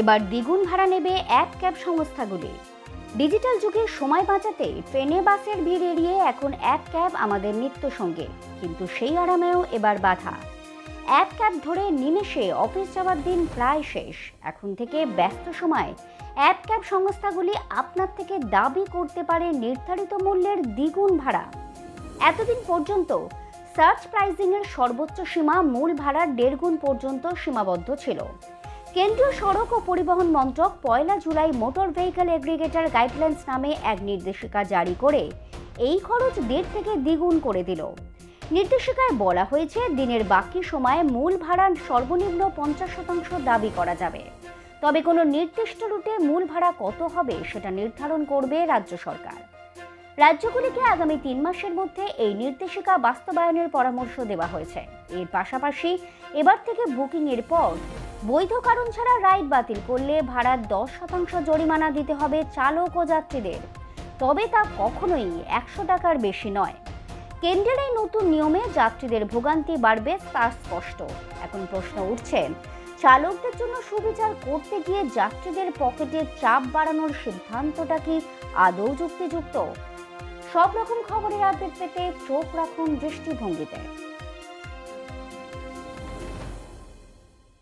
এবার দ্বিগুণ ভাড়া নেবে এক ক্যাব সংস্থাগুলি। ডিজিটাল যুগে সময় বাঁচাতে ট্রেনে বাসের ভিড় এড়িয়ে এখন এক ক্যাব আমাদের নিত্যসঙ্গী, কিন্তু সেই আরামেও এবার বাধা। এক ক্যাব ধরে নিমেষে অফিস যাওয়ার দিন প্রায় শেষ। এখন থেকে ব্যস্ত সময় এক ক্যাব সংস্থাগুলি আপনার থেকে দাবি করতে পারে নির্ধারিত মূল্যের দ্বিগুণ ভাড়া। এতদিন পর্যন্ত সার্চ প্রাইজিংয়ের সর্বোচ্চ সীমা মূল ভাড়ার 1.5 গুণ পর্যন্ত সীমাবদ্ধ ছিল। কেন্দ্রীয় সড়ক ও পরিবহন মন্ত্রক 1 July motor vehicle aggregator guidelines নামে এক নির্দেশিকা জারি করে এই খরচ 1.5 থেকে দ্বিগুণ করে দিল। নির্দেশিকায় বলা হয়েছে, দিনের বাকি সময়ে মূল ভাড়ার সর্বনিম্ন 50% দাবি করা যাবে। তবে কোনো নির্দিষ্ট রুটে মূল ভাড়া কত হবে সেটা নির্ধারণ করবে রাজ্য সরকার। রাজ্যগুলিকে আগামী 3 মাসের মধ্যে এই নির্দেশিকা বাস্তবায়নের পরামর্শ দেওয়া হয়েছে। এর পাশাপাশি এবার থেকে বুকিং এর পর বৈধ কারণ ছাড়া রাইড বাতিল করলে ভাড়ার 10% জরিমানা দিতে হবে চালক ও যাত্রীদের। তবে তা কখনোই 100 টাকার বেশি নয়। কেন্দ্রের এই নতুন নিয়মে যাত্রীদের ভোগান্তি বাড়বে তা স্পষ্ট। এখন প্রশ্ন উঠছে, চালকদের জন্য সুবিচার করতে গিয়ে যাত্রীদের পকেটে চাপ বাড়ানোর সিদ্ধান্তটা কি আদৌ যুক্তিযুক্ত? সব রকম খবরের আপডেট পেতে চোখ রাখুন দৃষ্টিভঙ্গিতে।